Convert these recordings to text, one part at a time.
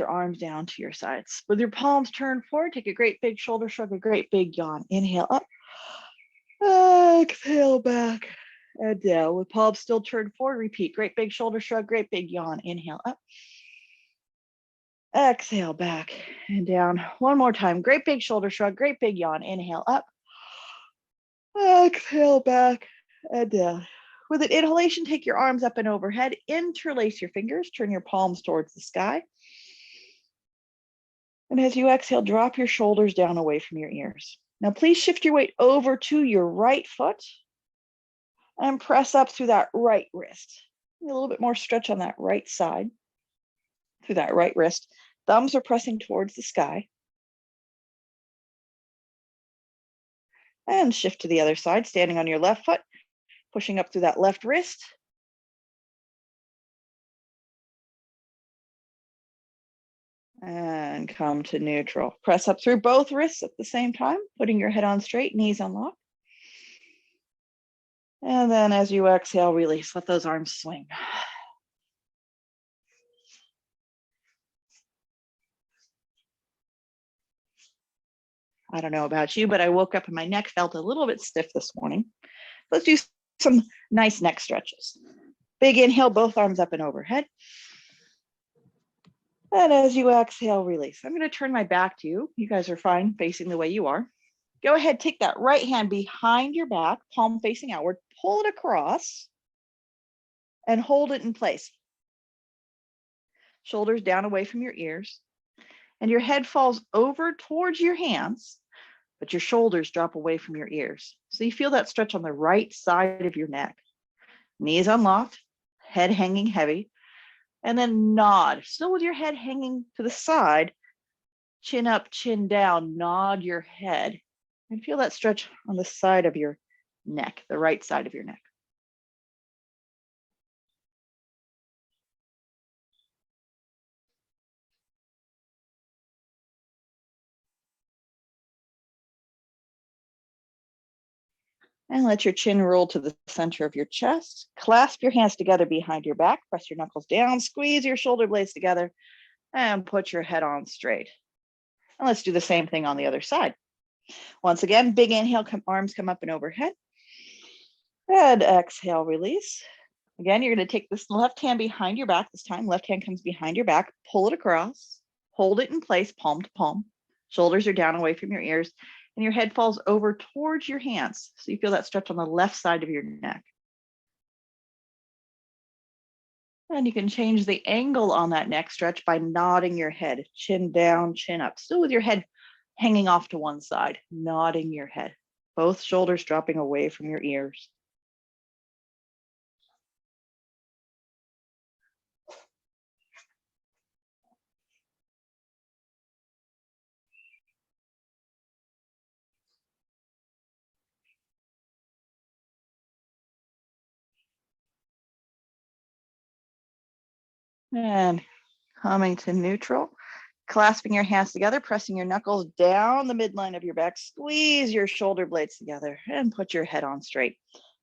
your arms down to your sides. With your palms turned forward, take a great big shoulder shrug, a great big yawn. Inhale up, exhale back and down. With palms still turned forward, repeat. Great big shoulder shrug, great big yawn. Inhale up, exhale back and down. One more time. Great big shoulder shrug, great big yawn. Inhale up, exhale back and down. With an inhalation, take your arms up and overhead, interlace your fingers, turn your palms towards the sky. And as you exhale, drop your shoulders down away from your ears. Now, please shift your weight over to your right foot and press up through that right wrist. A little bit more stretch on that right side through that right wrist. Thumbs are pressing towards the sky. And shift to the other side, standing on your left foot, pushing up through that left wrist. And come to neutral. Press up through both wrists at the same time, putting your head on straight, knees unlocked. And then as you exhale, release. Let those arms swing. I don't know about you, but I woke up and my neck felt a little bit stiff this morning. Let's do some nice neck stretches. Big inhale, both arms up and overhead. And as you exhale, release. I'm going to turn my back to you. You guys are fine facing the way you are. Go ahead, take that right hand behind your back, palm facing outward, pull it across and hold it in place. Shoulders down away from your ears. And your head falls over towards your hands, but your shoulders drop away from your ears. So you feel that stretch on the right side of your neck. Knees unlocked, head hanging heavy. And then nod, still with your head hanging to the side, chin up, chin down, nod your head. And feel that stretch on the side of your neck, the right side of your neck. And let your chin roll to the center of your chest. Clasp your hands together behind your back. Press your knuckles down. Squeeze your shoulder blades together. And put your head on straight. And let's do the same thing on the other side. Once again, big inhale, arms come up and overhead. And exhale, release. Again, you're going to take this left hand behind your back. This time, left hand comes behind your back. Pull it across. Hold it in place, palm to palm. Shoulders are down away from your ears. And your head falls over towards your hands. So you feel that stretch on the left side of your neck. And you can change the angle on that neck stretch by nodding your head, chin down, chin up, still with your head hanging off to one side, nodding your head, both shoulders dropping away from your ears. And coming to neutral, clasping your hands together, pressing your knuckles down the midline of your back, squeeze your shoulder blades together and put your head on straight.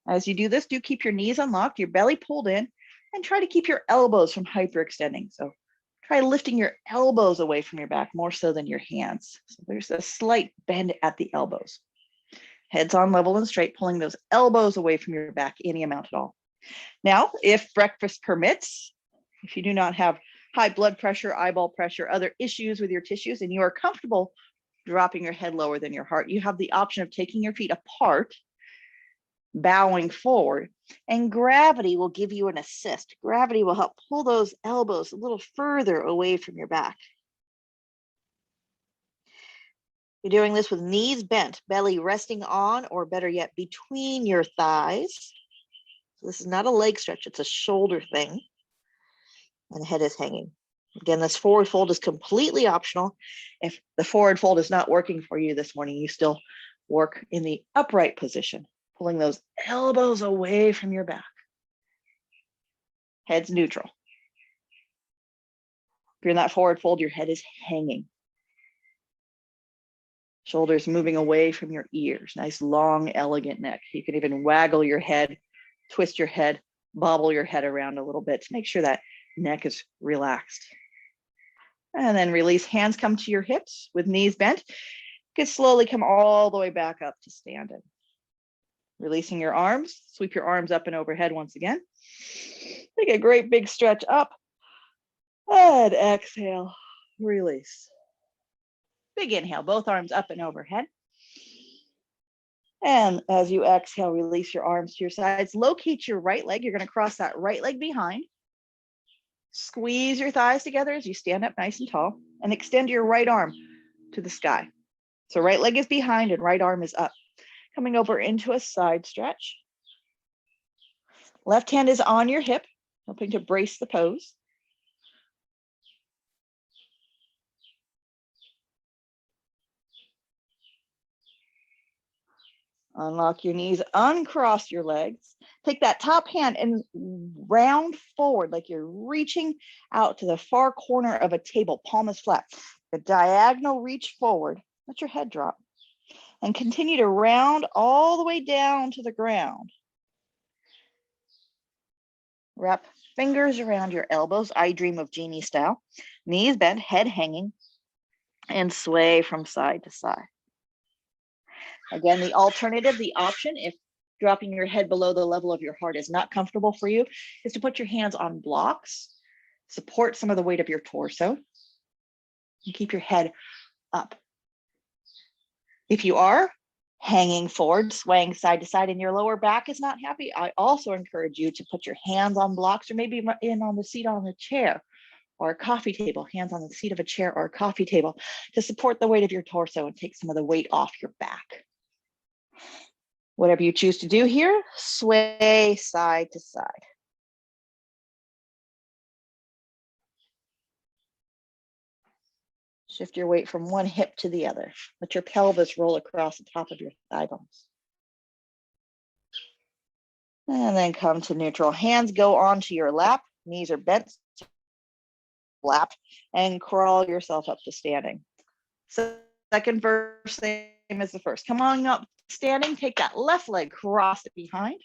As you do this, do keep your knees unlocked, your belly pulled in, and try to keep your elbows from hyperextending. So try lifting your elbows away from your back more so than your hands. So there's a slight bend at the elbows. Heads on level and straight, pulling those elbows away from your back any amount at all. Now, if breakfast permits, if you do not have high blood pressure, eyeball pressure, other issues with your tissues, and you are comfortable dropping your head lower than your heart, you have the option of taking your feet apart, bowing forward, and gravity will give you an assist. Gravity will help pull those elbows a little further away from your back. You're doing this with knees bent, belly resting on, or better yet, between your thighs. So this is not a leg stretch, it's a shoulder thing. And the head is hanging. Again, this forward fold is completely optional. If the forward fold is not working for you this morning, you still work in the upright position, pulling those elbows away from your back. Head's neutral. If you're in that forward fold, your head is hanging. Shoulders moving away from your ears. Nice, long, elegant neck. You can even waggle your head, twist your head, bobble your head around a little bit to make sure that neck is relaxed. And then release, hands come to your hips with knees bent. You can slowly come all the way back up to standing. Releasing your arms, sweep your arms up and overhead once again. Take a great big stretch up and exhale, release. Big inhale, both arms up and overhead. And as you exhale, release your arms to your sides. Locate your right leg. You're going to cross that right leg behind. Squeeze your thighs together as you stand up nice and tall, and extend your right arm to the sky. So right leg is behind and right arm is up. Coming over into a side stretch. Left hand is on your hip, helping to brace the pose. Unlock your knees, uncross your legs. Take that top hand and round forward like you're reaching out to the far corner of a table, palm is flat. A diagonal reach forward, let your head drop. And continue to round all the way down to the ground. Wrap fingers around your elbows, I dream of genie style. Knees bent, head hanging, and sway from side to side. Again, the alternative, the option, if dropping your head below the level of your heart is not comfortable for you, is to put your hands on blocks, support some of the weight of your torso, and keep your head up. If you are hanging forward, swaying side to side, and your lower back is not happy, I also encourage you to put your hands on blocks or maybe in on the seat on the chair or a coffee table, hands on the seat of a chair or a coffee table to support the weight of your torso and take some of the weight off your back. Whatever you choose to do here, sway side to side. Shift your weight from one hip to the other. Let your pelvis roll across the top of your thigh bones. And then come to neutral. Hands go onto your lap. Knees are bent, lap, and crawl yourself up to standing. So second verse, same as the first. Come on up standing. Take that left leg, cross it behind.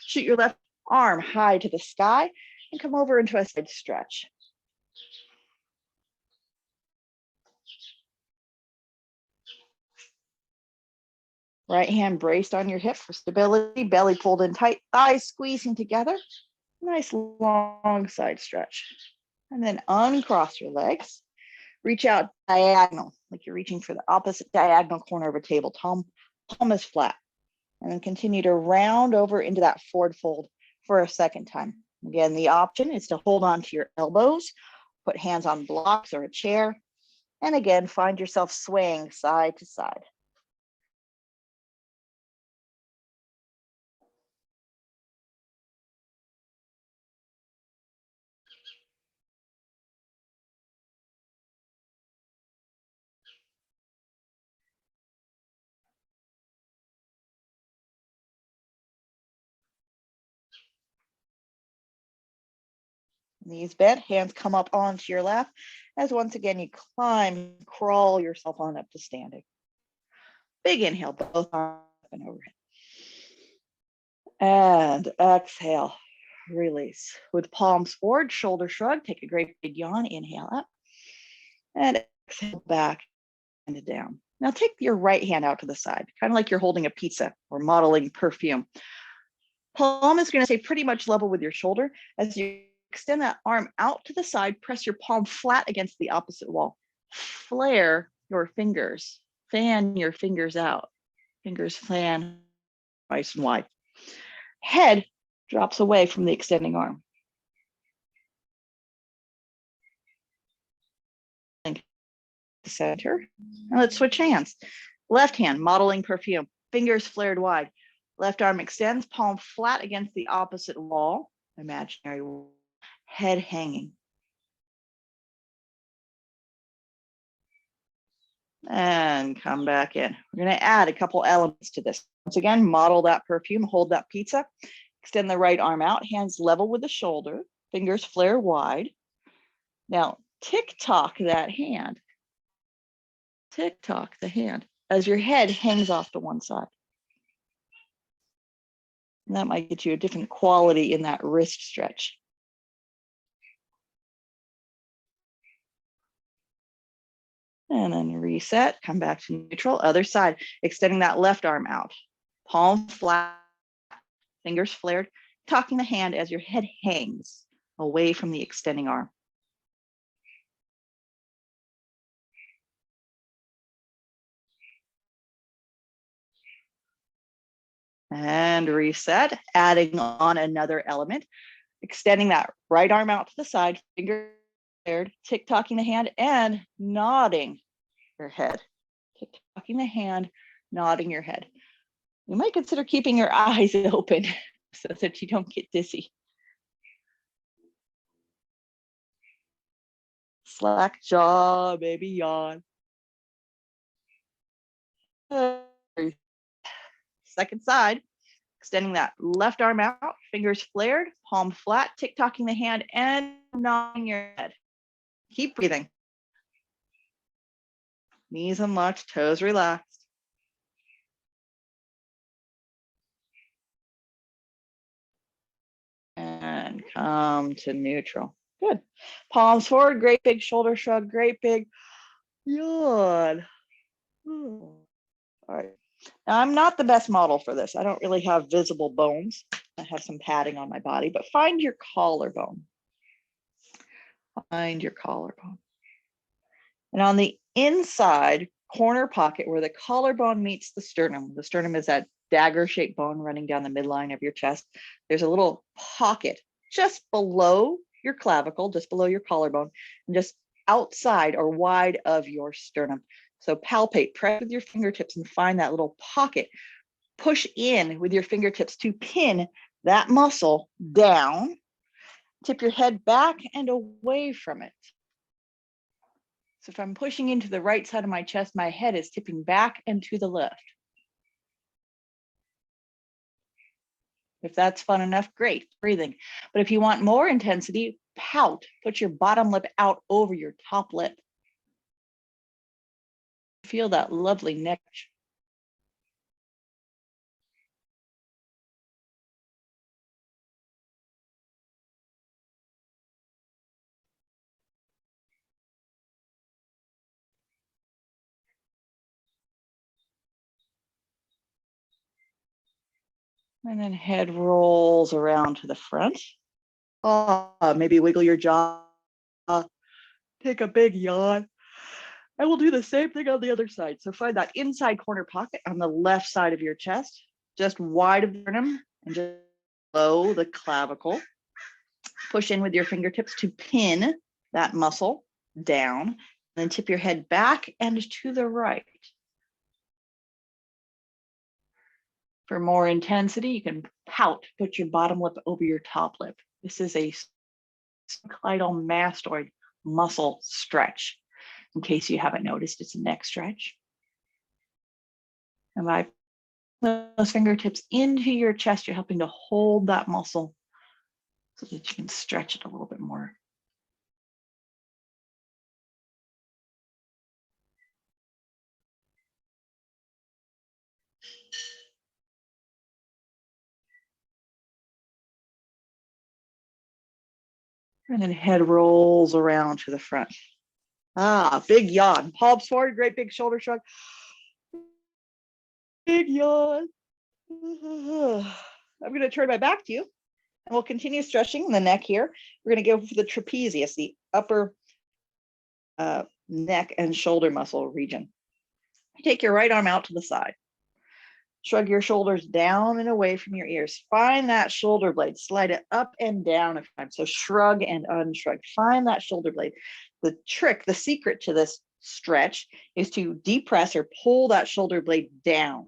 Shoot your left arm high to the sky and come over into a side stretch. Right hand braced on your hip for stability, belly pulled in tight, thighs squeezing together. Nice long side stretch. And then uncross your legs. Reach out diagonal, like you're reaching for the opposite diagonal corner of a table. Palm is flat. And then continue to round over into that forward fold for a second time. Again, the option is to hold on to your elbows, put hands on blocks or a chair, and again, find yourself swaying side to side. Knees bent, hands come up onto your lap, as once again you climb, crawl yourself on up to standing. Big inhale, both arms up and overhead. And exhale, release. With palms forward, shoulder shrug, take a great big yawn, inhale up. And exhale back and down. Now take your right hand out to the side, kind of like you're holding a pizza or modeling perfume. Palm is going to stay pretty much level with your shoulder. As you extend that arm out to the side, press your palm flat against the opposite wall. Flare your fingers, fan your fingers out. Fingers fan nice and wide. Head drops away from the extending arm. Center. And let's switch hands. Left hand, modeling perfume, fingers flared wide. Left arm extends, palm flat against the opposite wall, imaginary wall. Head hanging. And come back in. We're going to add a couple elements to this. Once again, model that perfume, hold that pizza. Extend the right arm out, hands level with the shoulder, fingers flare wide. Now, tick-tock that hand. Tick-tock the hand as your head hangs off to one side. And that might get you a different quality in that wrist stretch. And then reset, come back to neutral, other side, extending that left arm out. Palm flat, fingers flared, tucking the hand as your head hangs away from the extending arm. And reset, adding on another element, extending that right arm out to the side, fingers flared, tick-tocking the hand and nodding your head. Tick-tocking the hand, nodding your head. You might consider keeping your eyes open so that you don't get dizzy. Slack jaw, baby, yawn. Second side, extending that left arm out, fingers flared, palm flat, tick-tocking the hand and nodding your head. Keep breathing. Knees unlocked, toes relaxed. And come to neutral. Good. Palms forward, great big shoulder shrug, great big yawn. All right. Now, I'm not the best model for this. I don't really have visible bones. I have some padding on my body, but find your collarbone. Find your collarbone. And on the inside corner pocket where the collarbone meets the sternum is that dagger-shaped bone running down the midline of your chest. There's a little pocket just below your clavicle, just below your collarbone, and just outside or wide of your sternum. So palpate, press with your fingertips and find that little pocket. Push in with your fingertips to pin that muscle down. Tip your head back and away from it. So if I'm pushing into the right side of my chest, my head is tipping back and to the left. If that's fun enough, great, breathing. But if you want more intensity, pout. Put your bottom lip out over your top lip. Feel that lovely neck. And then head rolls around to the front. Maybe wiggle your jaw. Take a big yawn. I will do the same thing on the other side. So find that inside corner pocket on the left side of your chest, just wide of the sternum and just below the clavicle. Push in with your fingertips to pin that muscle down, and then tip your head back and to the right. For more intensity, you can pout, put your bottom lip over your top lip. This is a cleidomastoid muscle stretch. In case you haven't noticed, it's a neck stretch. And by those fingertips into your chest, you're helping to hold that muscle so that you can stretch it a little bit more. And then head rolls around to the front. Big yawn. Palms forward, great big shoulder shrug. Big yawn. I'm going to turn my back to you and we'll continue stretching the neck here. We're going to go for the trapezius, the upper neck and shoulder muscle region. Take your right arm out to the side. Shrug your shoulders down and away from your ears. Find that shoulder blade. Slide it up and down a few times. So shrug and unshrug. Find that shoulder blade. The trick, the secret to this stretch is to depress or pull that shoulder blade down.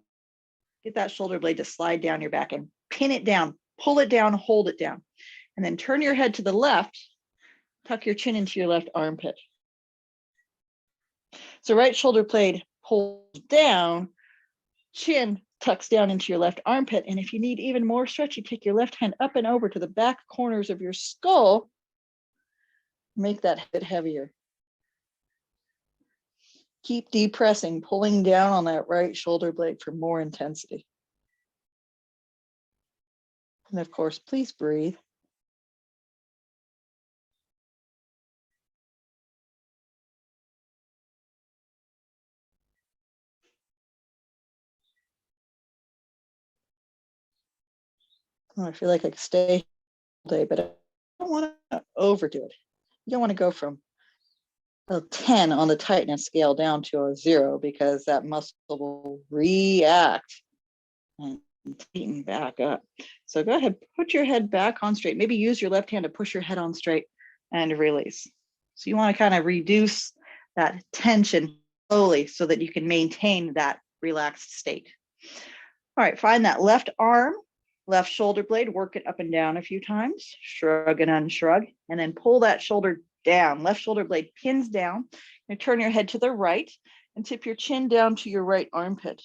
Get that shoulder blade to slide down your back and pin it down, pull it down, hold it down. And then turn your head to the left, tuck your chin into your left armpit. So right shoulder blade pulls down, chin tucks down into your left armpit. And if you need even more stretch, you take your left hand up and over to the back corners of your skull. Make that head heavier. Keep depressing, pulling down on that right shoulder blade for more intensity. And of course, please breathe. I feel like I could stay all day, but I don't want to overdo it. You don't want to go from a 10 on the tightness scale down to a 0 because that muscle will react and tighten back up. So go ahead, put your head back on straight. Maybe use your left hand to push your head on straight and release. So you want to kind of reduce that tension slowly so that you can maintain that relaxed state. All right, find that left arm, left shoulder blade, work it up and down a few times, shrug and unshrug, and then pull that shoulder down. Left shoulder blade pins down. And turn your head to the right and tip your chin down to your right armpit.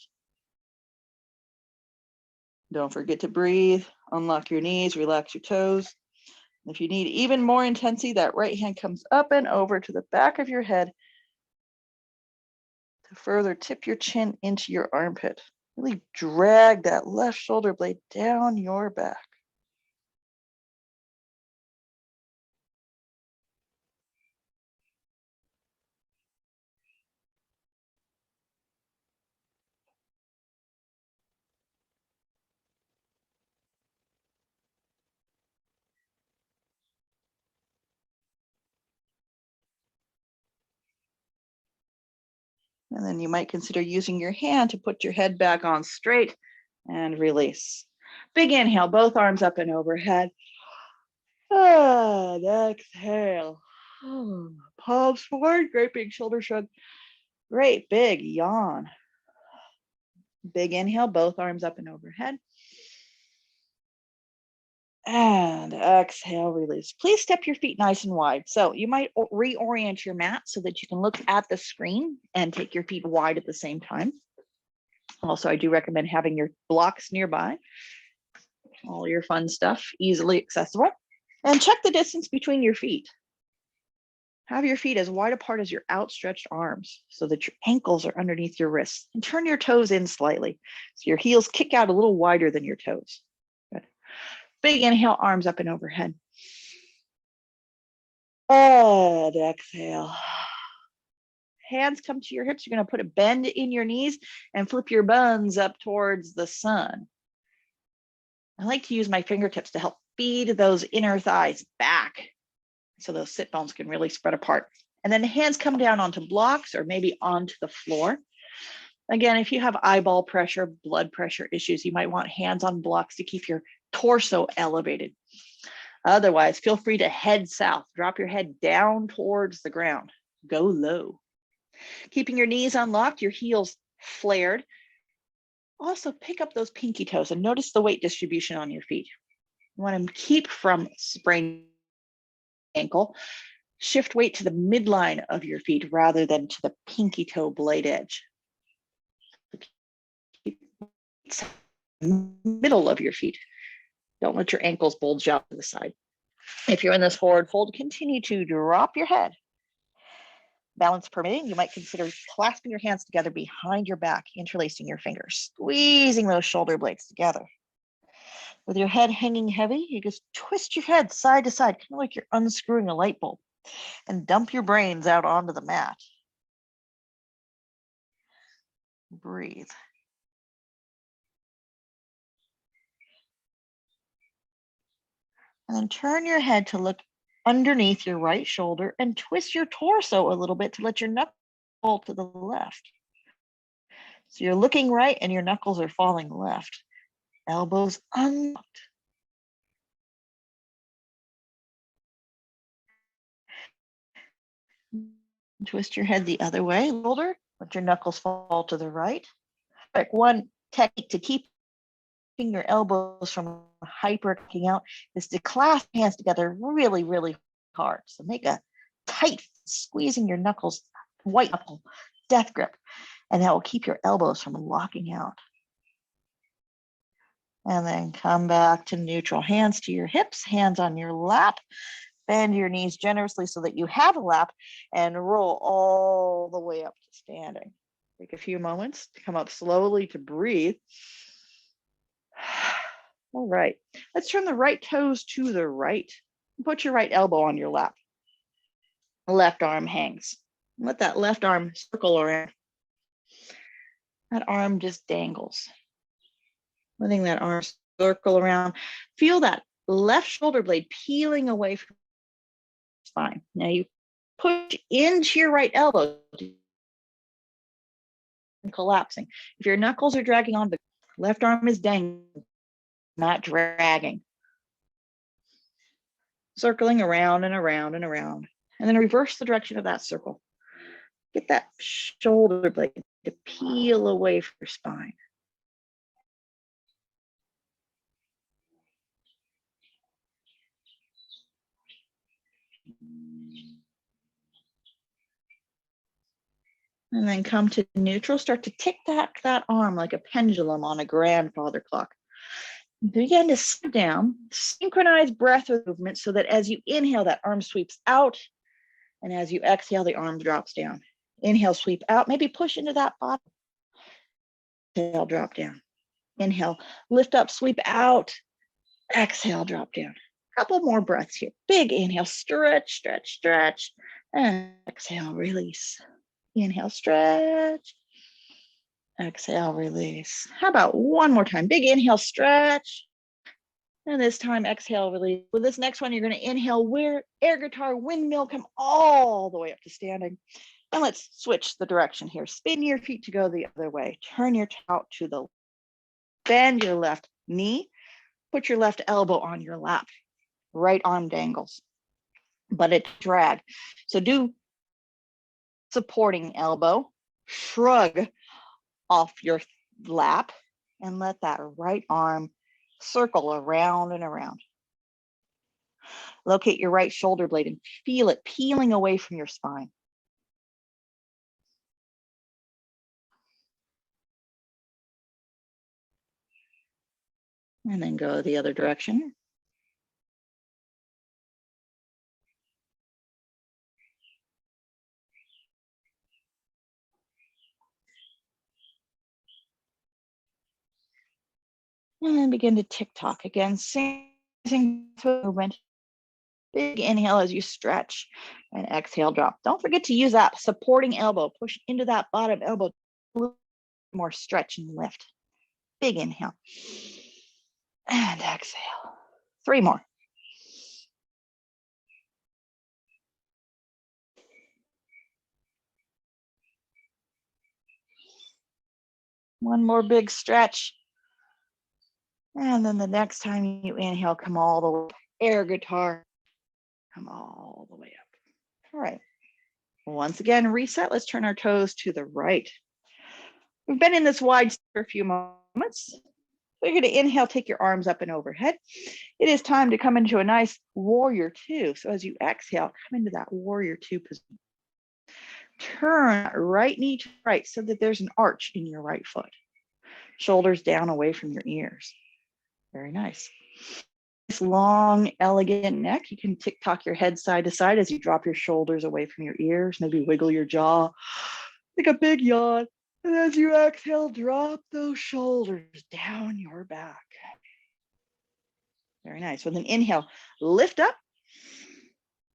Don't forget to breathe, unlock your knees, relax your toes. If you need even more intensity, that right hand comes up and over to the back of your head to further tip your chin into your armpit. Really drag that left shoulder blade down your back. And then you might consider using your hand to put your head back on straight and release. Big inhale, both arms up and overhead. And exhale. Palms forward, great big shoulder shrug. Great big yawn. Big inhale, both arms up and overhead. And exhale, release. Please step your feet nice and wide. So you might reorient your mat so that you can look at the screen and take your feet wide at the same time. Also, I do recommend having your blocks nearby. All your fun stuff easily accessible. And check the distance between your feet. Have your feet as wide apart as your outstretched arms so that your ankles are underneath your wrists. And turn your toes in slightly so your heels kick out a little wider than your toes. Good. Big inhale, arms up and overhead. And exhale. Hands come to your hips. You're going to put a bend in your knees and flip your buns up towards the sun. I like to use my fingertips to help feed those inner thighs back so those sit bones can really spread apart. And then the hands come down onto blocks or maybe onto the floor. Again, if you have eyeball pressure, blood pressure issues, you might want hands on blocks to keep your torso elevated. Otherwise, feel free to head south. Drop your head down towards the ground. Go low. Keeping your knees unlocked, your heels flared. Also, pick up those pinky toes and notice the weight distribution on your feet. You want to keep from spraining ankle. Shift weight to the midline of your feet rather than to the pinky toe blade edge. Middle of your feet. Don't let your ankles bulge out to the side. If you're in this forward fold, continue to drop your head. Balance permitting, you might consider clasping your hands together behind your back, interlacing your fingers, squeezing those shoulder blades together. With your head hanging heavy, you just twist your head side to side, kind of like you're unscrewing a light bulb, and dump your brains out onto the mat. Breathe. And then turn your head to look underneath your right shoulder and twist your torso a little bit to let your knuckles fall to the left. So you're looking right and your knuckles are falling left. Elbows unlocked. Twist your head the other way, shoulder, let your knuckles fall to the right. Like one technique to keep your elbows from hyper kicking out is to clasp hands together really, really hard. So make a tight squeezing your knuckles, white knuckle, death grip, and that will keep your elbows from locking out. And then come back to neutral. Hands to your hips, hands on your lap. Bend your knees generously so that you have a lap and roll all the way up to standing. Take a few moments to come up slowly to breathe. All right, let's turn the right toes to the right. Put your right elbow on your lap. Left arm hangs. Let that left arm circle around. That arm just dangles. Letting that arm circle around. Feel that left shoulder blade peeling away from the spine. Now you push into your right elbow and collapsing. If your knuckles are dragging on, the left arm is dangling, not dragging. Circling around and around and around. And then reverse the direction of that circle. Get that shoulder blade to peel away from your spine. And then come to neutral. Start to tick back that arm like a pendulum on a grandfather clock. Begin to sit down, synchronize breath with movement so that as you inhale, that arm sweeps out. And as you exhale, the arm drops down. Inhale, sweep out, maybe push into that bottom. Exhale, drop down. Inhale, lift up, sweep out. Exhale, drop down. Couple more breaths here. Big inhale, stretch, stretch, stretch. And exhale, release. Inhale, stretch. Exhale, release. How about one more time? Big inhale, stretch. And this time, exhale, release. With this next one, you're going to inhale, air guitar, windmill, come all the way up to standing. And let's switch the direction here. Spin your feet to go the other way. Turn your toe to the left. Bend your left knee. Put your left elbow on your lap. Right arm dangles, but it drag. So do supporting elbow, shrug off your lap, and let that right arm circle around and around. Locate your right shoulder blade and feel it peeling away from your spine. And then go the other direction. And then begin to tick-tock again, same movement. Big inhale as you stretch and exhale, drop. Don't forget to use that supporting elbow. Push into that bottom elbow. More stretch and lift. Big inhale. And exhale. 3 more. One more big stretch. And then the next time you inhale, come all the way. Air guitar. Come all the way up. All right. Once again, reset. Let's turn our toes to the right. We've been in this wide for a few moments. We're going to inhale, take your arms up and overhead. It is time to come into a nice warrior two. So as you exhale, come into that warrior two position. Turn right knee to right so that there's an arch in your right foot. Shoulders down away from your ears. Very nice. This long, elegant neck. You can tick-tock your head side to side as you drop your shoulders away from your ears. Maybe wiggle your jaw. Take a big yawn. And as you exhale, drop those shoulders down your back. Very nice. With an inhale, lift up.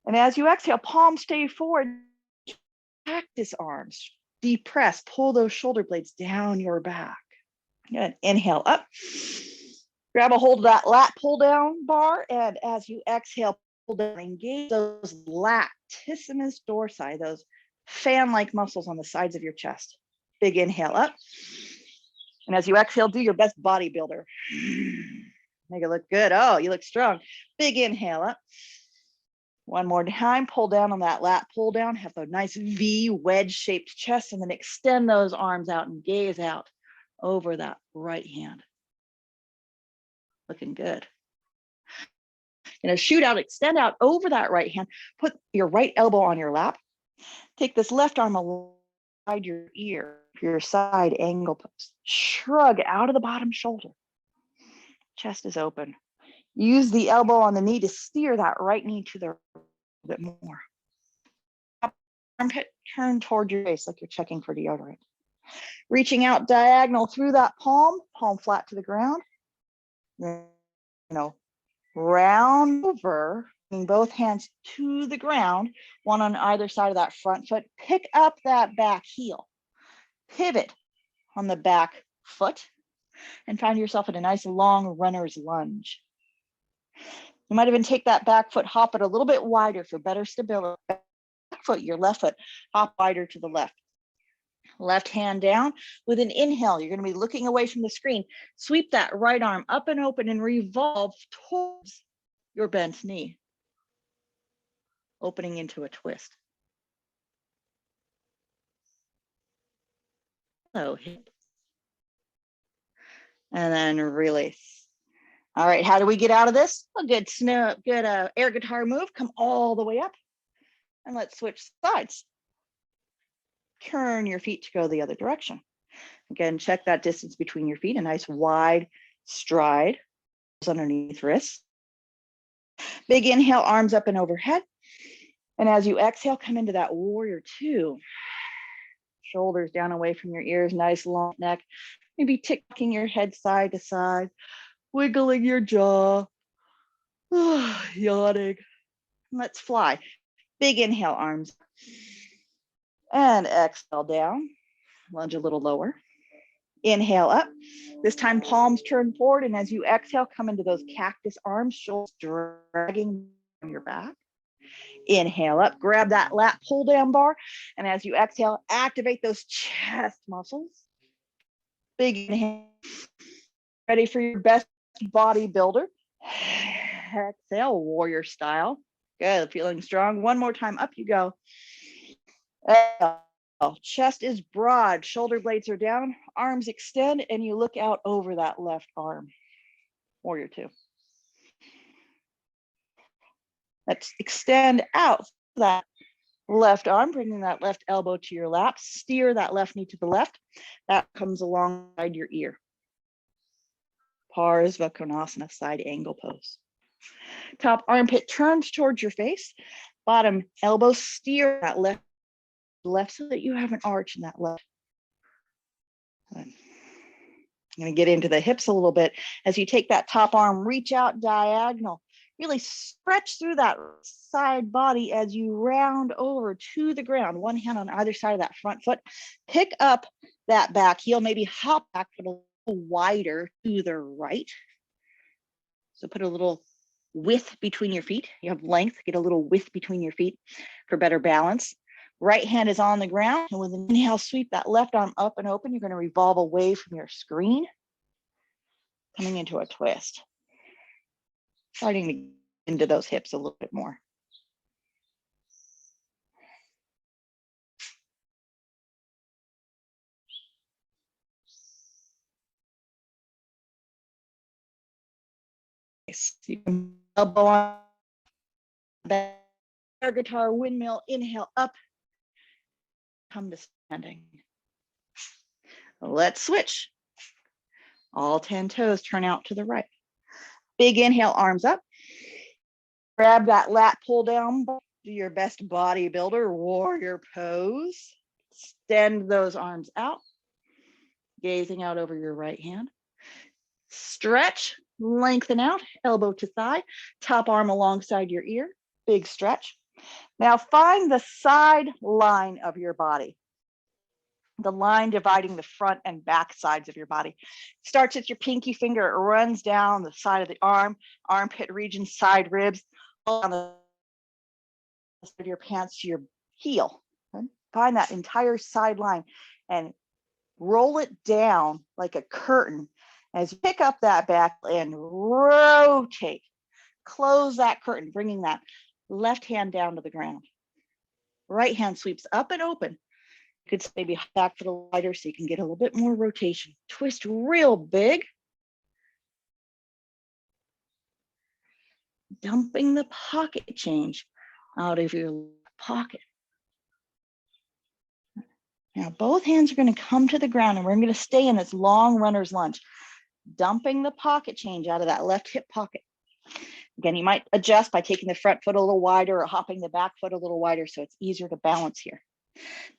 And as you exhale, palms stay forward. Cactus arms. Depress. Pull those shoulder blades down your back. Good. Inhale up. Grab a hold of that lat pull down bar. And as you exhale, pull down, engage those latissimus dorsi, those fan-like muscles on the sides of your chest. Big inhale up. And as you exhale, do your best bodybuilder. Make it look good. Oh, you look strong. Big inhale up. One more time, pull down on that lat pull down. Have a nice V wedge-shaped chest, and then extend those arms out and gaze out over that right hand. Looking good. Shoot out, extend out over that right hand. Put your right elbow on your lap. Take this left arm alongside your ear, your side angle pose. Shrug out of the bottom shoulder. Chest is open. Use the elbow on the knee to steer that right knee to the right a bit more. Armpit turn toward your face like you're checking for deodorant. Reaching out diagonal through that palm flat to the ground. Round over, both hands to the ground, one on either side of that front foot. Pick up that back heel. Pivot on the back foot. and find yourself in a nice long runner's lunge. You might even take that back foot, hop it a little bit wider for better stability. Back foot, your left foot, hop wider to the left. Left hand down. With an inhale, you're going to be looking away from the screen. Sweep that right arm up and open and revolve towards your bent knee, opening into a twist. So hip. And then release. All right, how do we get out of this? A good air guitar move. Come all the way up. And let's switch sides. Turn your feet to go the other direction. Again, check that distance between your feet, a nice wide stride underneath wrists. Big inhale, arms up and overhead. And as you exhale, come into that warrior two. Shoulders down away from your ears, nice long neck. Maybe ticking your head side to side, wiggling your jaw, yawning. Let's fly. Big inhale, arms. And exhale down. Lunge a little lower. Inhale up. This time palms turn forward, and as you exhale, come into those cactus arms, shoulders dragging on your back. Inhale up, grab that lat pull down bar, and as you exhale, activate those chest muscles. Big inhale. Ready for your best bodybuilder. Exhale, warrior style. Good, feeling strong. One more time, up you go. Exhale. Chest is broad, shoulder blades are down, arms extend, and you look out over that left arm. Warrior two. Let's extend out that left arm, bringing that left elbow to your lap. Steer that left knee to the left. That comes alongside your ear. Bakasana, side angle pose. Top armpit turns towards your face. Bottom elbow, steer that left so that you have an arch in that left. I'm going to get into the hips a little bit. As you take that top arm, reach out diagonal. Really stretch through that side body as you round over to the ground. One hand on either side of that front foot. Pick up that back heel, maybe hop back a little wider to the right. So put a little width between your feet. You have length, get a little width between your feet for better balance. Right hand is on the ground, and with an inhale, sweep that left arm up and open. You're going to revolve away from your screen, coming into a twist. Starting to get into those hips a little bit more. You can elbow on the air guitar, windmill, inhale up, come to standing. Let's switch. All 10 toes turn out to the right. Big inhale, arms up. Grab that lat pull down. Do your best bodybuilder warrior pose. Extend those arms out, gazing out over your right hand. Stretch, lengthen out, elbow to thigh, top arm alongside your ear, big stretch. Now find the side line of your body. The line dividing the front and back sides of your body. Starts at your pinky finger, it runs down the side of the arm, armpit region, side ribs, on the side of your pants to your heel. Okay? Find that entire side line and roll it down like a curtain as you pick up that back and rotate. Close that curtain, bringing that left hand down to the ground. Right hand sweeps up and open. You could maybe back a little wider so you can get a little bit more rotation. Twist real big. Dumping the pocket change out of your pocket. Now both hands are going to come to the ground and we're going to stay in this long runner's lunge. Dumping the pocket change out of that left hip pocket. Again, you might adjust by taking the front foot a little wider or hopping the back foot a little wider so it's easier to balance here.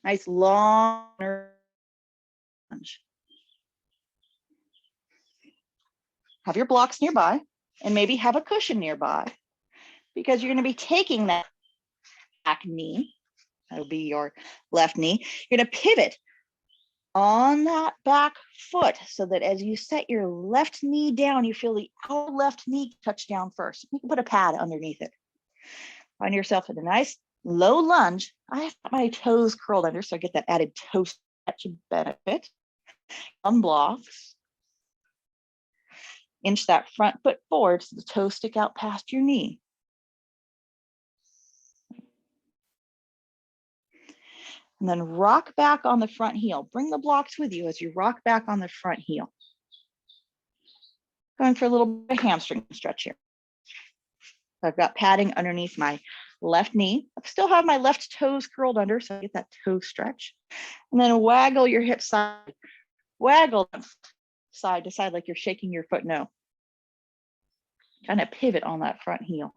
Nice long lunge. Have your blocks nearby and maybe have a cushion nearby because you're going to be taking that back knee. That'll be your left knee. You're going to pivot on that back foot so that as you set your left knee down, you feel the outer left knee touch down first. You can put a pad underneath it. Find yourself in a nice low lunge. I have my toes curled under, so I get that added toe stretch benefit. On blocks. Inch that front foot forward so the toes stick out past your knee. And then rock back on the front heel. Bring the blocks with you as you rock back on the front heel. Going for a little bit of hamstring stretch here. I've got padding underneath my left knee. I still have my left toes curled under, so I get that toe stretch. And then waggle your hips side. Waggle them side to side like you're shaking your foot no. Kind of pivot on that front heel.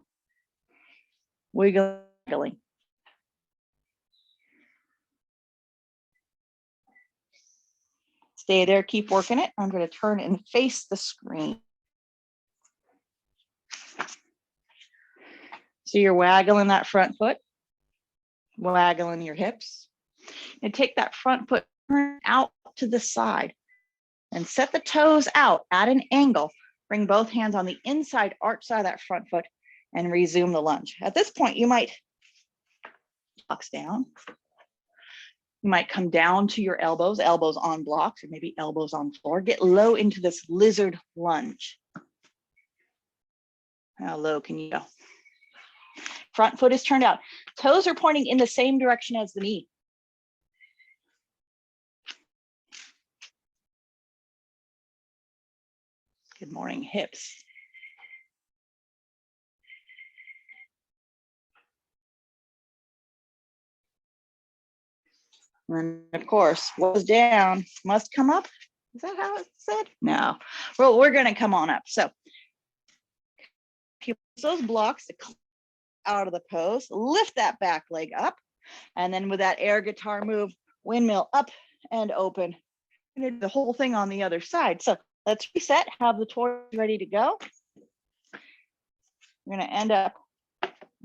Wiggling. Stay there, keep working it. I'm going to turn and face the screen. So you're waggling that front foot, waggling your hips. And take that front foot, turn out to the side and set the toes out at an angle. Bring both hands on the inside arch side of that front foot and resume the lunge. At this point, you might box down. You might come down to your elbows, elbows on blocks, or maybe elbows on floor. Get low into this lizard lunge. How low can you go? Front foot is turned out. Toes are pointing in the same direction as the knee. Good morning, hips. And of course, what was down must come up. Is that how it's said? No. Well, we're going to come on up. So those blocks out of the pose, lift that back leg up, and then with that air guitar move, windmill up and open. And do the whole thing on the other side. So let's reset, have the torch ready to go. You're going to end up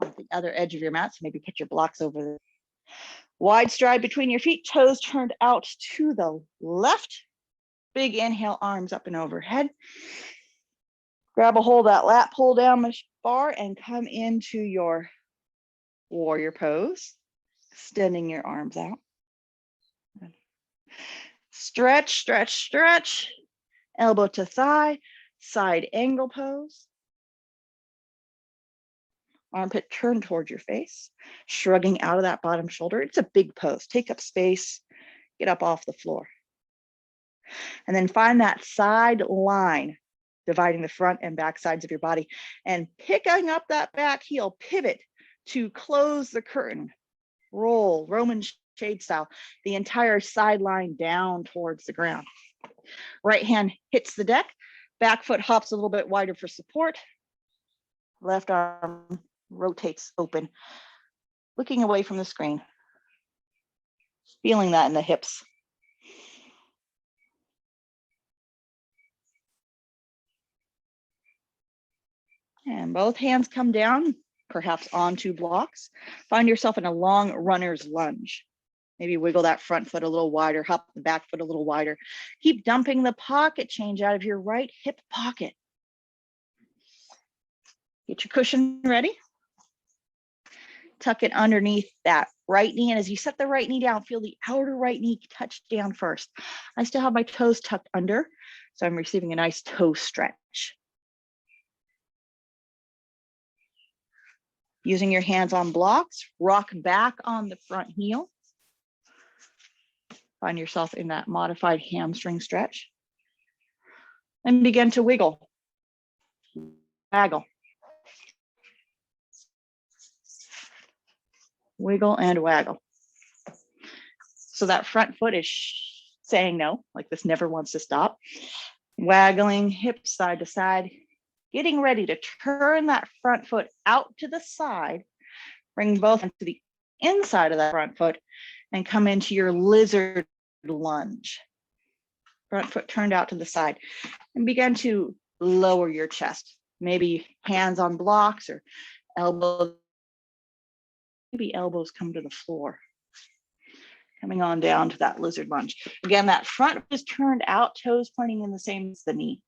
on the other edge of your mat, so maybe put your blocks over there. Wide stride between your feet, toes turned out to the left. Big inhale, arms up and overhead. Grab a hold of that lat, pull down the bar and come into your warrior pose, extending your arms out. Stretch, stretch, stretch. Elbow to thigh, side angle pose. Armpit turned towards your face, shrugging out of that bottom shoulder. It's a big pose. Take up space, get up off the floor. And then find that side line, dividing the front and back sides of your body, and picking up that back heel, pivot to close the curtain. Roll, Roman shade style, the entire sideline down towards the ground. Right hand hits the deck, back foot hops a little bit wider for support. Left arm rotates open, looking away from the screen. Feeling that in the hips. And both hands come down, perhaps onto blocks. Find yourself in a long runner's lunge. Maybe wiggle that front foot a little wider, hop the back foot a little wider. Keep dumping the pocket change out of your right hip pocket. Get your cushion ready. Tuck it underneath that right knee. And as you set the right knee down, feel the outer right knee touch down first. I still have my toes tucked under, so I'm receiving a nice toe stretch. Using your hands on blocks, rock back on the front heel. Find yourself in that modified hamstring stretch. And begin to wiggle, waggle. Wiggle and waggle. So that front foot is saying no, like this never wants to stop. Waggling hips side to side, getting ready to turn that front foot out to the side, bring both to the inside of that front foot and come into your lizard lunge. Front foot turned out to the side and begin to lower your chest. Maybe hands on blocks or elbows. Maybe elbows come to the floor. Coming on down to that lizard lunge. Again, that front is turned out, toes pointing in the same as the knee.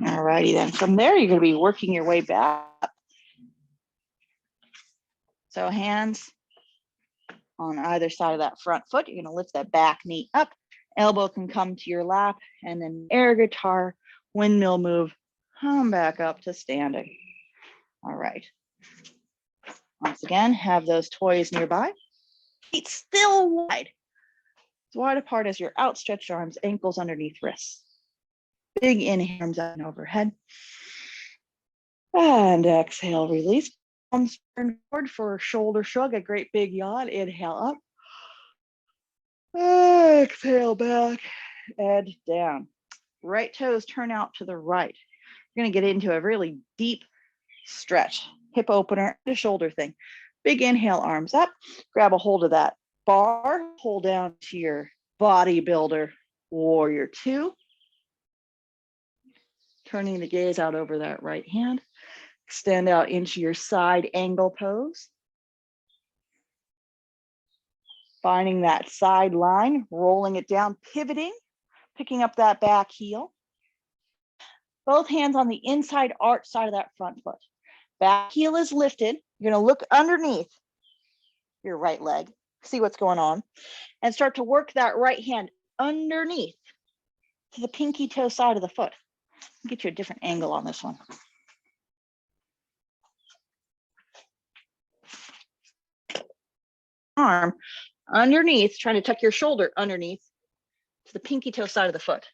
All righty then. From there, you're going to be working your way back. So hands on either side of that front foot. You're going to lift that back knee up. Elbow can come to your lap, and then air guitar, windmill move, come back up to standing. All right. Once again, have those toys nearby. Feet still wide. As wide apart as your outstretched arms, ankles underneath wrists. Big inhale, arms out and overhead. And exhale, release. Arms turn forward for shoulder shrug, a great big yawn. Inhale up. Exhale back and down. Right toes turn out to the right. You're going to get into a really deep stretch. Hip opener, the shoulder thing. Big inhale, arms up. Grab a hold of that bar. Hold down to your bodybuilder, warrior two. Turning the gaze out over that right hand. Extend out into your side angle pose. Finding that side line, rolling it down, pivoting, picking up that back heel. Both hands on the inside arch side of that front foot. Back heel is lifted. You're going to look underneath your right leg, see what's going on, and start to work that right hand underneath to the pinky toe side of the foot. Get you a different angle on this one. Arm underneath, trying to tuck your shoulder underneath to the pinky toe side of the foot,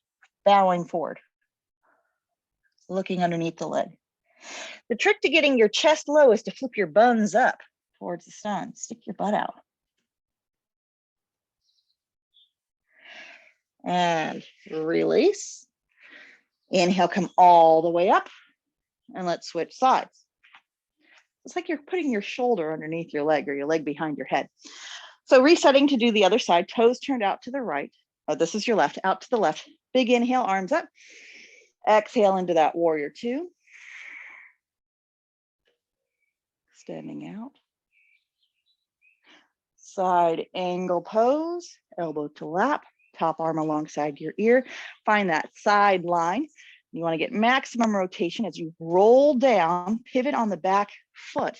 bowing forward, looking underneath the leg. The trick to getting your chest low is to flip your buns up towards the sun. Stick your butt out. And release. Inhale, come all the way up. And let's switch sides. It's like you're putting your shoulder underneath your leg or your leg behind your head. So resetting to do the other side, toes turned out to the right. Oh, this is your left, out to the left. Big inhale, arms up. Exhale into that warrior two. Standing out. Side angle pose, elbow to lap, top arm alongside your ear. Find that side line. You want to get maximum rotation as you roll down, pivot on the back foot.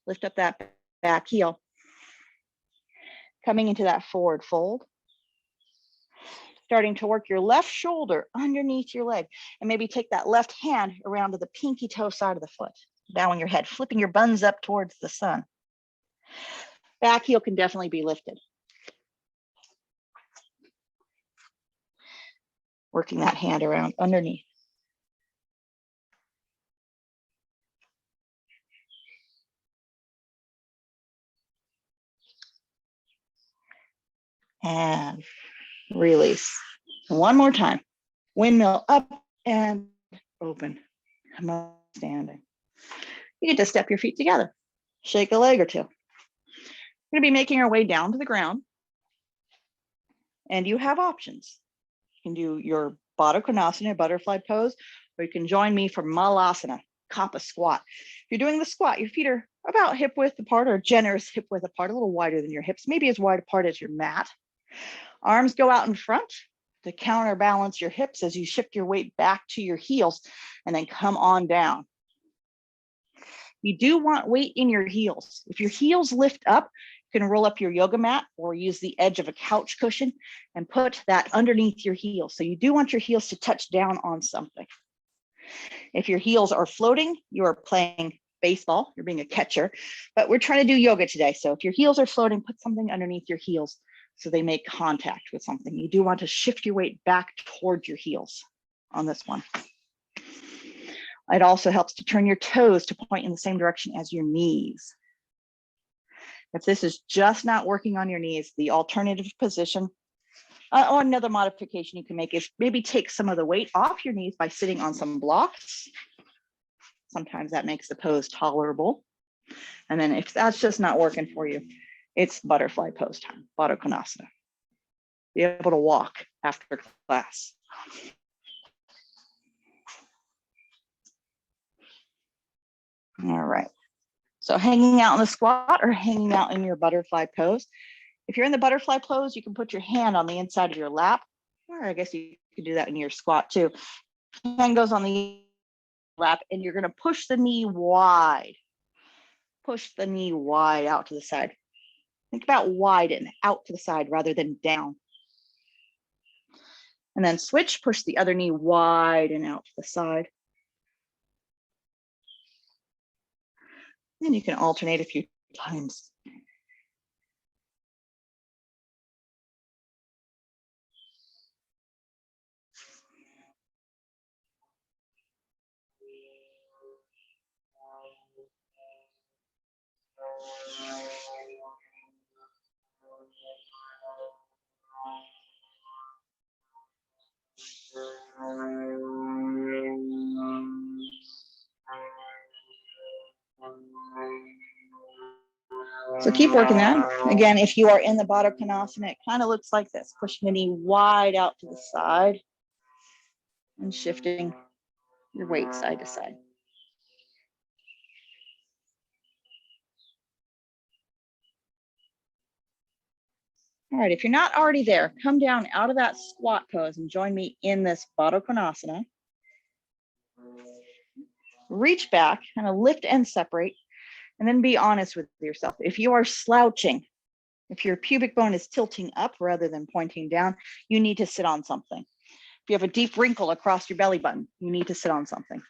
Lift up that back heel. Coming into that forward fold. Starting to work your left shoulder underneath your leg. And maybe take that left hand around to the pinky toe side of the foot. Bowing your head, flipping your buns up towards the sun. Back heel can definitely be lifted. Working that hand around underneath. And release. One more time. Windmill up and open. Come on, standing. You get to step your feet together. Shake a leg or two. We're going to be making our way down to the ground. And you have options. You can do your Bakasana, butterfly pose, or you can join me for Malasana, Kappa squat. If you're doing the squat, your feet are about hip width apart or generous hip width apart, a little wider than your hips, maybe as wide apart as your mat. Arms go out in front to counterbalance your hips as you shift your weight back to your heels and then come on down. You do want weight in your heels. If your heels lift up, you can roll up your yoga mat or use the edge of a couch cushion and put that underneath your heels. So you do want your heels to touch down on something. If your heels are floating, you are playing baseball, you're being a catcher, but we're trying to do yoga today. So if your heels are floating, put something underneath your heels so they make contact with something. You do want to shift your weight back towards your heels on this one. It also helps to turn your toes to point in the same direction as your knees. If this is just not working on your knees, the alternative position Another modification you can make is maybe take some of the weight off your knees by sitting on some blocks. Sometimes that makes the pose tolerable. And then if that's just not working for you, it's butterfly pose time, Baddha Konasana. Be able to walk after class. All right. So hanging out in the squat or hanging out in your butterfly pose. If you're in the butterfly pose, you can put your hand on the inside of your lap, or I guess you could do that in your squat too. Hand goes on the lap and you're going to push the knee wide. Push the knee wide out to the side. Think about wide and out to the side rather than down. And then switch, push the other knee wide and out to the side. And you can alternate a few times. So keep working that. Again, if you are in the Baddha Konasana, it kind of looks like this. Pushing the knee wide out to the side and shifting your weight side to side. All right, if you're not already there, come down out of that squat pose and join me in this Baddha Konasana. Reach back, kind of lift and separate, and then be honest with yourself. If you are slouching, if your pubic bone is tilting up rather than pointing down, you need to sit on something. If you have a deep wrinkle across your belly button, you need to sit on something.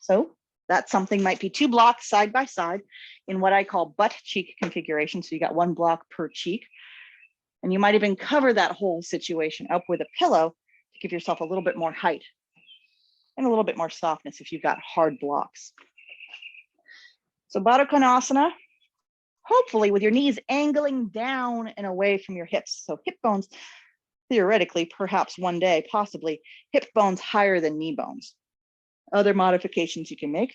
So that something might be 2 blocks side by side in what I call butt cheek configuration. So you got 1 block per cheek. And you might even cover that whole situation up with a pillow to give yourself a little bit more height and a little bit more softness if you've got hard blocks. So Baddha Konasana, hopefully with your knees angling down and away from your hips. So hip bones, theoretically, perhaps one day, possibly, hip bones higher than knee bones. Other modifications you can make,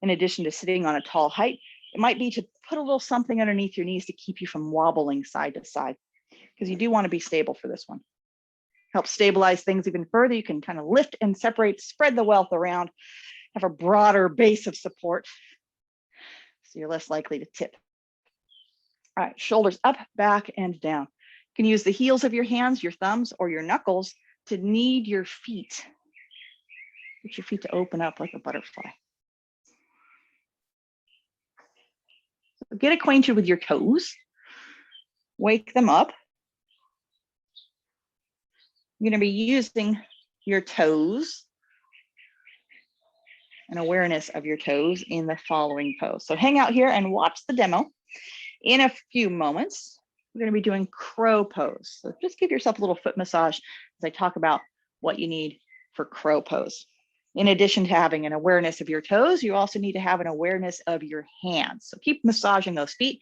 in addition to sitting on a tall height, it might be to put a little something underneath your knees to keep you from wobbling side to side, because you do want to be stable for this one. Help stabilize things even further. You can kind of lift and separate, spread the wealth around, have a broader base of support, so you're less likely to tip. All right, shoulders up, back, and down. You can use the heels of your hands, your thumbs, or your knuckles to knead your feet. Get your feet to open up like a butterfly. So get acquainted with your toes. Wake them up. You're going to be using your toes and awareness of your toes in the following pose. So hang out here and watch the demo. In a few moments, we're going to be doing crow pose. So just give yourself a little foot massage as I talk about what you need for crow pose. In addition to having an awareness of your toes, you also need to have an awareness of your hands. So keep massaging those feet.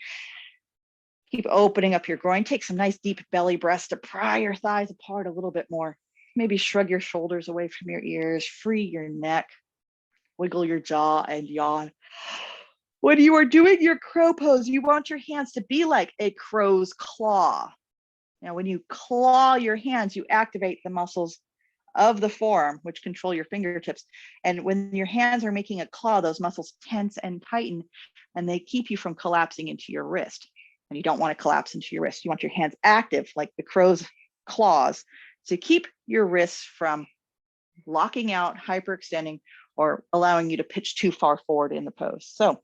Keep opening up your groin. Take some nice deep belly breaths to pry your thighs apart a little bit more. Maybe shrug your shoulders away from your ears. Free your neck. Wiggle your jaw and yawn. When you are doing your crow pose, you want your hands to be like a crow's claw. Now, when you claw your hands, you activate the muscles of the forearm, which control your fingertips. And when your hands are making a claw, those muscles tense and tighten, and they keep you from collapsing into your wrist. And you don't want to collapse into your wrist. You want your hands active like the crow's claws to keep your wrists from locking out, hyperextending, or allowing you to pitch too far forward in the pose. So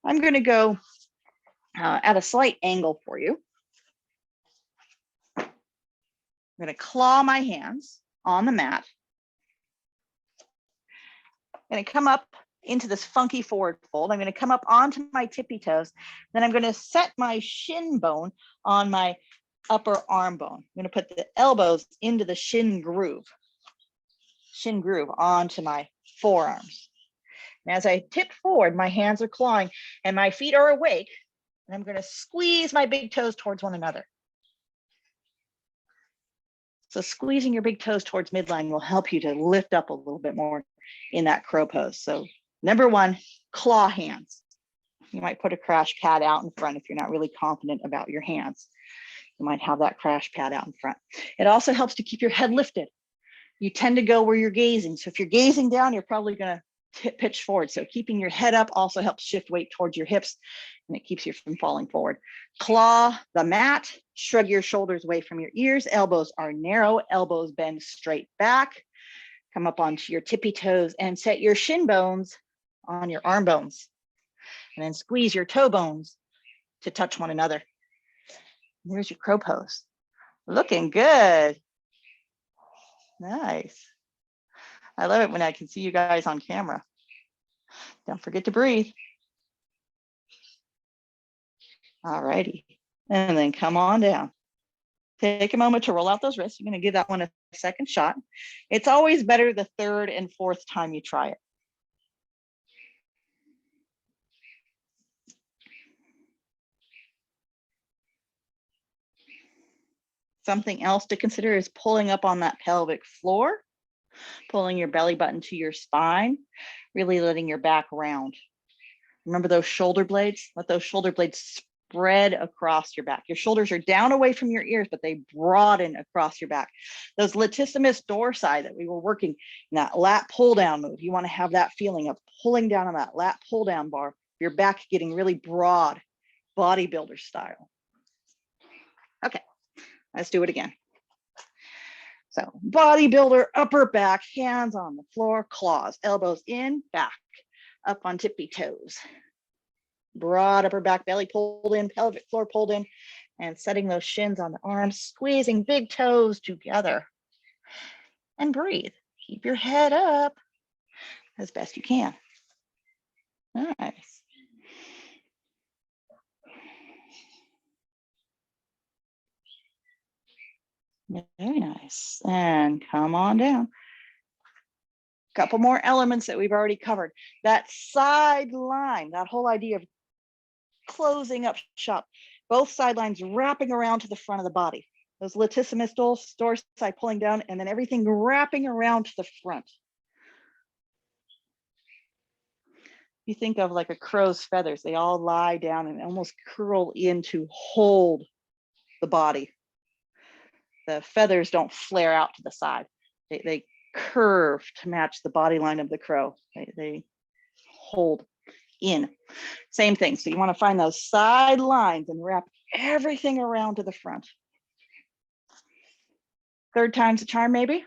I'm going to go at a slight angle for you. I'm going to claw my hands on the mat. I'm going to come up into this funky forward fold. I'm going to come up onto my tippy toes. Then I'm going to set my shin bone on my upper arm bone. I'm going to put the elbows into the shin groove onto my forearms. And as I tip forward, my hands are clawing and my feet are awake. And I'm going to squeeze my big toes towards one another. So squeezing your big toes towards midline will help you to lift up a little bit more in that crow pose. So number one, claw hands. You might put a crash pad out in front if you're not really confident about your hands. You might have that crash pad out in front. It also helps to keep your head lifted. You tend to go where you're gazing. So if you're gazing down, you're probably going to pitch forward. So keeping your head up also helps shift weight towards your hips, and it keeps you from falling forward. Claw the mat, shrug your shoulders away from your ears. Elbows are narrow, elbows bend straight back. Come up onto your tippy toes and set your shin bones on your arm bones. And then squeeze your toe bones to touch one another. And there's your crow pose. Looking good. Nice. I love it when I can see you guys on camera. Don't forget to breathe. All righty. And then come on down. Take a moment to roll out those wrists. You're going to give that one a second shot. It's always better the third and fourth time you try it. Something else to consider is pulling up on that pelvic floor, pulling your belly button to your spine, really letting your back round. Remember those shoulder blades? Let those shoulder blades spread across your back. Your shoulders are down away from your ears, but they broaden across your back. Those latissimus dorsi that we were working in that lat pull down move, you want to have that feeling of pulling down on that lat pull down bar, your back getting really broad, bodybuilder style. Okay, let's do it again. So bodybuilder, upper back, hands on the floor, claws, elbows in, back, up on tippy toes. Broad upper back, belly pulled in, pelvic floor pulled in, and setting those shins on the arms, squeezing big toes together. And breathe. Keep your head up as best you can. Nice. Very nice. And come on down. Couple more elements that we've already covered. That side line, that whole idea of closing up shop, both sidelines wrapping around to the front of the body. Those latissimus dorsi pulling down, and then everything wrapping around to the front. You think of like a crow's feathers, they all lie down and almost curl in to hold the body. The feathers don't flare out to the side. They curve to match the body line of the crow. They hold in. Same thing. So you want to find those side lines and wrap everything around to the front. Third time's a charm, maybe.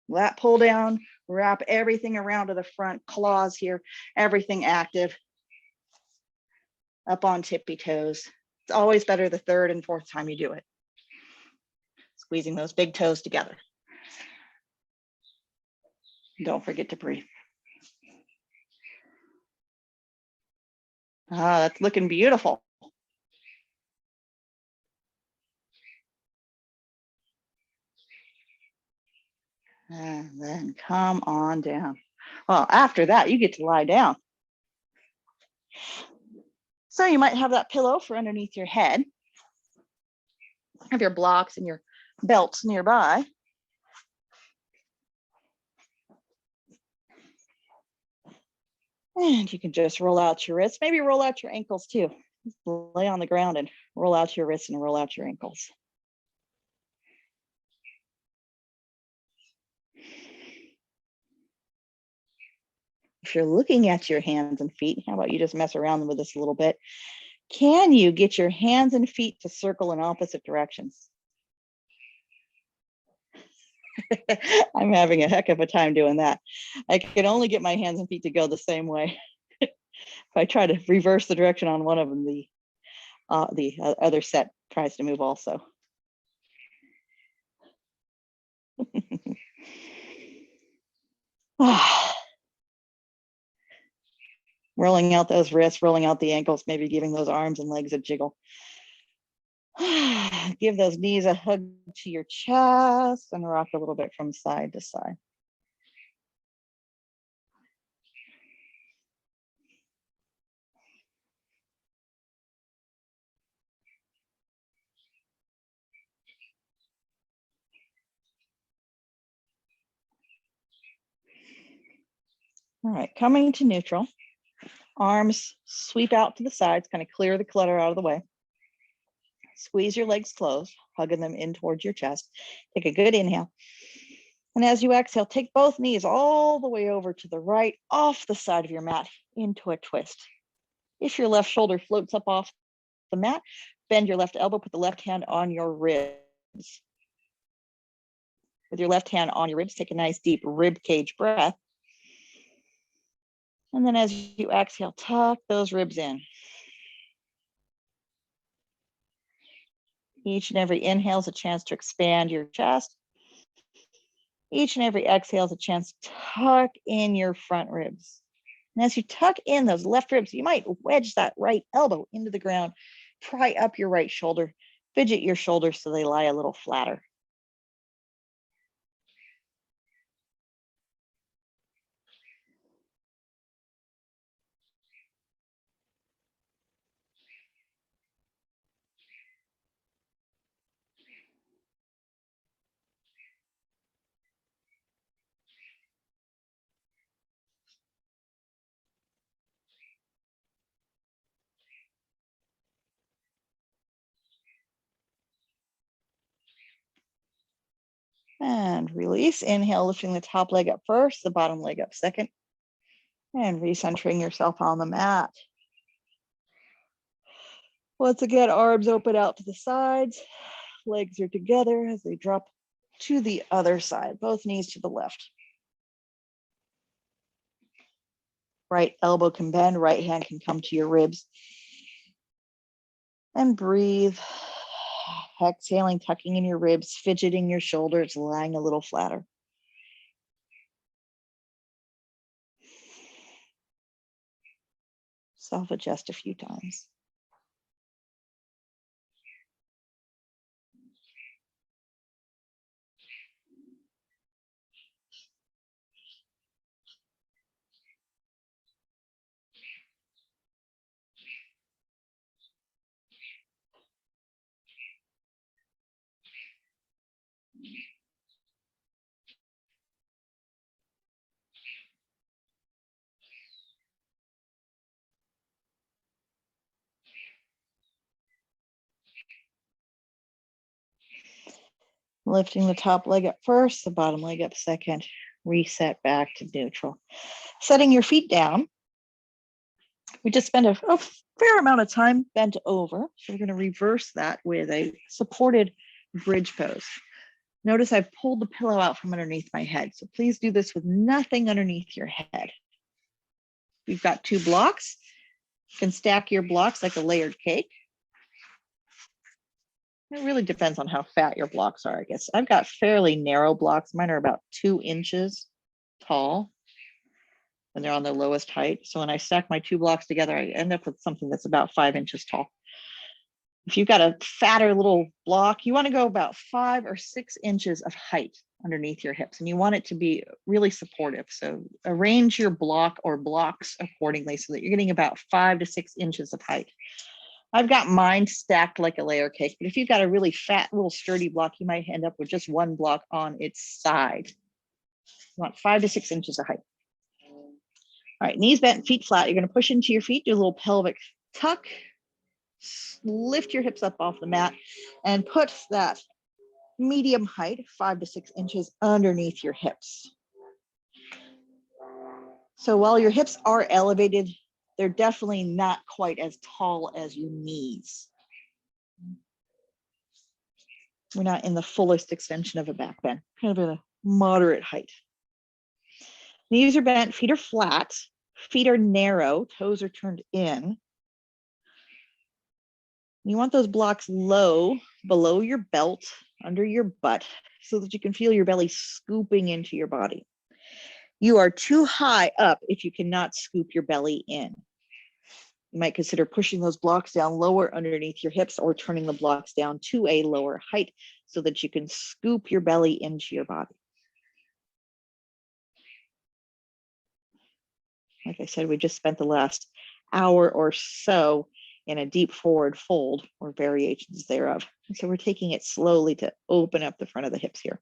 Lat pull down, wrap everything around to the front, claws here, everything active. Up on tippy toes. It's always better the third and fourth time you do it. Squeezing those big toes together. Don't forget to breathe. Ah, that's looking beautiful. And then come on down. Well, after that, you get to lie down. So you might have that pillow for underneath your head. Have your blocks and your belts nearby. And you can just roll out your wrists, maybe roll out your ankles too. Just lay on the ground and roll out your wrists and roll out your ankles. If you're looking at your hands and feet, how about you just mess around with this a little bit? Can you get your hands and feet to circle in opposite directions? I'm having a heck of a time doing that. I can only get my hands and feet to go the same way. If I try to reverse the direction on one of them, the other set tries to move also. Rolling out those wrists, rolling out the ankles, maybe giving those arms and legs a jiggle. Give those knees a hug to your chest and rock a little bit from side to side. All right, coming to neutral. Arms sweep out to the sides, kind of clear the clutter out of the way. Squeeze your legs closed, hugging them in towards your chest. Take a good inhale. And as you exhale, take both knees all the way over to the right, off the side of your mat, into a twist. If your left shoulder floats up off the mat, bend your left elbow, put the left hand on your ribs. With your left hand on your ribs, take a nice deep rib cage breath. And then as you exhale, tuck those ribs in. Each and every inhale is a chance to expand your chest. Each and every exhale is a chance to tuck in your front ribs. And as you tuck in those left ribs, you might wedge that right elbow into the ground, pry up your right shoulder, fidget your shoulders so they lie a little flatter. And release. Inhale, lifting the top leg up first, the bottom leg up second. And recentering yourself on the mat. Once again, arms open out to the sides. Legs are together as they drop to the other side, both knees to the left. Right elbow can bend, right hand can come to your ribs. And breathe. Exhaling, tucking in your ribs, fidgeting your shoulders, lying a little flatter. Self-adjust a few times. Lifting the top leg up first, the bottom leg up second. Reset back to neutral. Setting your feet down. We just spent a fair amount of time bent over. So we're going to reverse that with a supported bridge pose. Notice I've pulled the pillow out from underneath my head. So please do this with nothing underneath your head. We've got 2 blocks. You can stack your blocks like a layered cake. It really depends on how fat your blocks are, I guess. I've got fairly narrow blocks. Mine are about 2 inches tall when they're on their lowest height. So when I stack my 2 blocks together, I end up with something that's about 5 inches tall. If you've got a fatter little block, you want to go about 5 or 6 inches of height underneath your hips, and you want it to be really supportive. So arrange your block or blocks accordingly so that you're getting about 5 to 6 inches of height. I've got mine stacked like a layer cake, but if you've got a really fat little sturdy block, you might end up with just 1 block on its side. You want 5 to 6 inches of height. All right, knees bent, feet flat. You're going to push into your feet, do a little pelvic tuck, lift your hips up off the mat, and put that medium height, 5 to 6 inches underneath your hips. So while your hips are elevated, they're definitely not quite as tall as your knees. We're not in the fullest extension of a back bend, kind of at a moderate height. Knees are bent, feet are flat, feet are narrow, toes are turned in. You want those blocks low, below your belt, under your butt, so that you can feel your belly scooping into your body. You are too high up if you cannot scoop your belly in. You might consider pushing those blocks down lower underneath your hips or turning the blocks down to a lower height so that you can scoop your belly into your body. Like I said, we just spent the last hour or so in a deep forward fold or variations thereof. And so we're taking it slowly to open up the front of the hips here.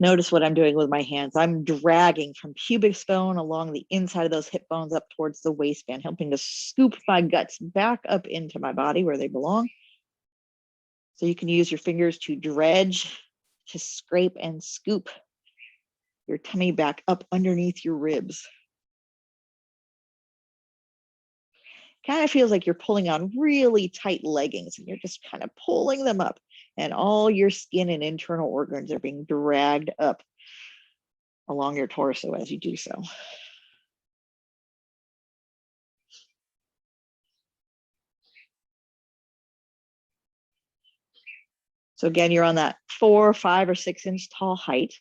Notice what I'm doing with my hands. I'm dragging from pubic bone along the inside of those hip bones up towards the waistband, helping to scoop my guts back up into my body where they belong. So you can use your fingers to dredge, to scrape and scoop your tummy back up underneath your ribs. Kind of feels like you're pulling on really tight leggings and you're just kind of pulling them up, and all your skin and internal organs are being dragged up along your torso as you do so. So again, you're on that 4, 5, or 6 inch tall height.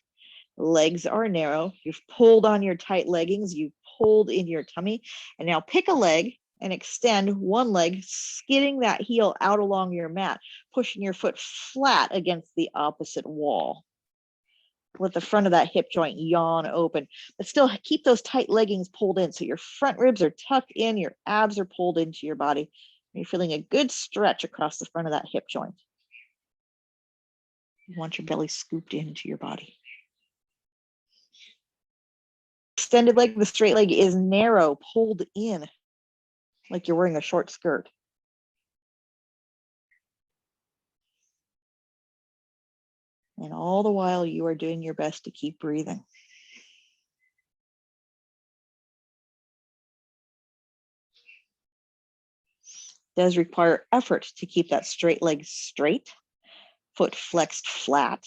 Legs are narrow. You've pulled on your tight leggings. You've pulled in your tummy. And now pick a leg and extend one leg, skidding that heel out along your mat, pushing your foot flat against the opposite wall. Let the front of that hip joint yawn open, but still keep those tight leggings pulled in. So your front ribs are tucked in, your abs are pulled into your body. And you're feeling a good stretch across the front of that hip joint. You want your belly scooped into your body. Extended leg, the straight leg is narrow, pulled in, like you're wearing a short skirt. And all the while, you are doing your best to keep breathing. It does require effort to keep that straight leg straight, foot flexed flat,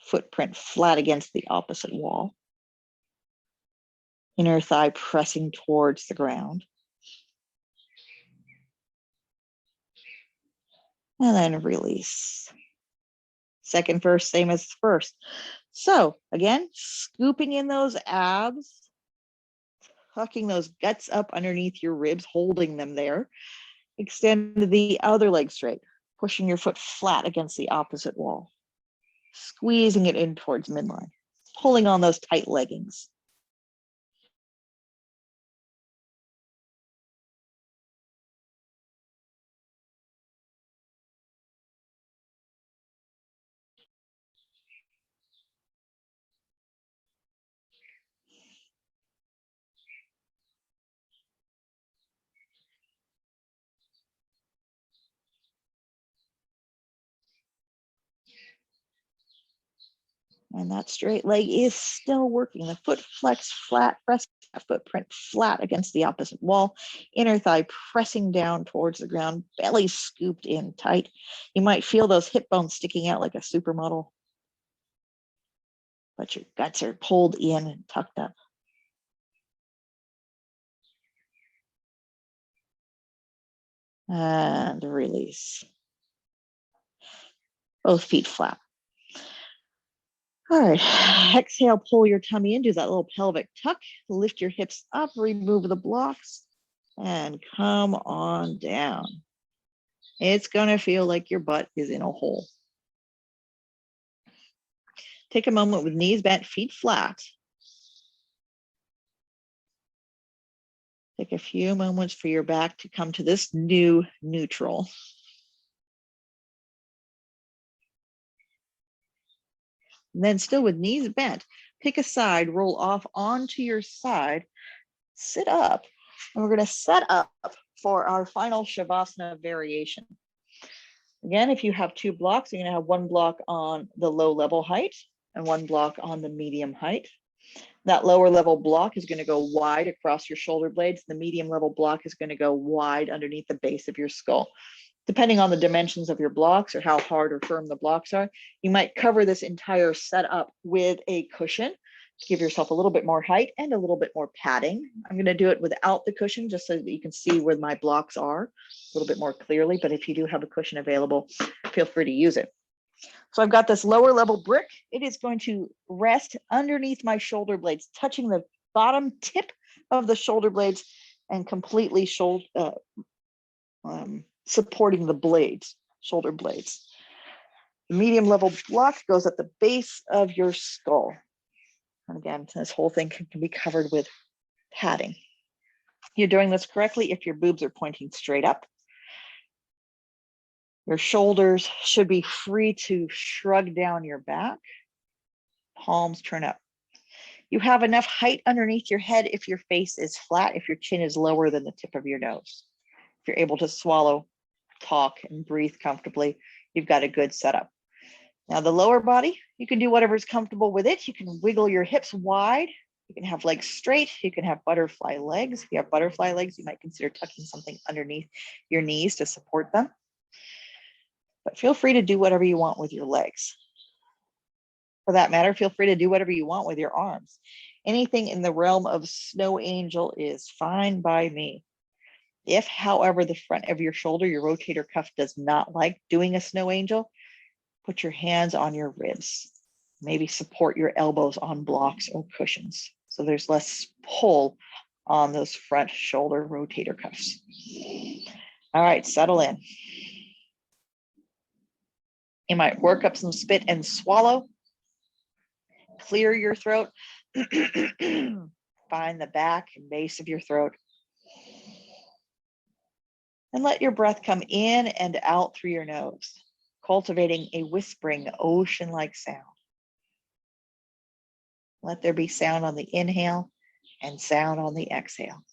footprint flat against the opposite wall. Inner thigh pressing towards the ground. And then release. Second verse, same as first. So again, scooping in those abs, tucking those guts up underneath your ribs, holding them there. Extend the other leg straight, pushing your foot flat against the opposite wall. Squeezing it in towards midline, pulling on those tight leggings. And that straight leg is still working. The foot flexed flat, press that footprint flat against the opposite wall. Inner thigh pressing down towards the ground, belly scooped in tight. You might feel those hip bones sticking out like a supermodel, but your guts are pulled in and tucked up. And release. Both feet flat. All right, exhale, pull your tummy in, do that little pelvic tuck, lift your hips up, remove the blocks, and come on down. It's gonna feel like your butt is in a hole. Take a moment with knees bent, feet flat. Take a few moments for your back to come to this new neutral. And then still with knees bent, pick a side, roll off onto your side, sit up, and we're going to set up for our final Shavasana variation. Again, if you have 2 blocks, you're going to have 1 block on the low level height and 1 block on the medium height. That lower level block is going to go wide across your shoulder blades. The medium level block is going to go wide underneath the base of your skull. Depending on the dimensions of your blocks or how hard or firm the blocks are, you might cover this entire setup with a cushion to give yourself a little bit more height and a little bit more padding. I'm going to do it without the cushion just so that you can see where my blocks are a little bit more clearly, but if you do have a cushion available, feel free to use it. So I've got this lower level brick. It is going to rest underneath my shoulder blades, touching the bottom tip of the shoulder blades and completely supporting the blades, shoulder blades. The medium level block goes at the base of your skull. And again, this whole thing can be covered with padding. You're doing this correctly if your boobs are pointing straight up. Your shoulders should be free to shrug down your back. palms turn up. You have enough height underneath your head if your face is flat, if your chin is lower than the tip of your nose. If you're able to swallow, talk, and breathe comfortably, you've got a good setup. Now the lower body, you can do whatever's comfortable with it. You can wiggle your hips wide. You can have legs straight. You can have butterfly legs. If you have butterfly legs, you might consider tucking something underneath your knees to support them. But feel free to do whatever you want with your legs. For that matter, feel free to do whatever you want with your arms. Anything in the realm of snow angel is fine by me. If, however, the front of your shoulder, your rotator cuff, does not like doing a snow angel, put your hands on your ribs. Maybe support your elbows on blocks or cushions, so there's less pull on those front shoulder rotator cuffs. All right, settle in. You might work up some spit and swallow. Clear your throat. Find the back and base of your throat. And let your breath come in and out through your nose, cultivating a whispering, ocean-like sound. Let there be sound on the inhale and sound on the exhale.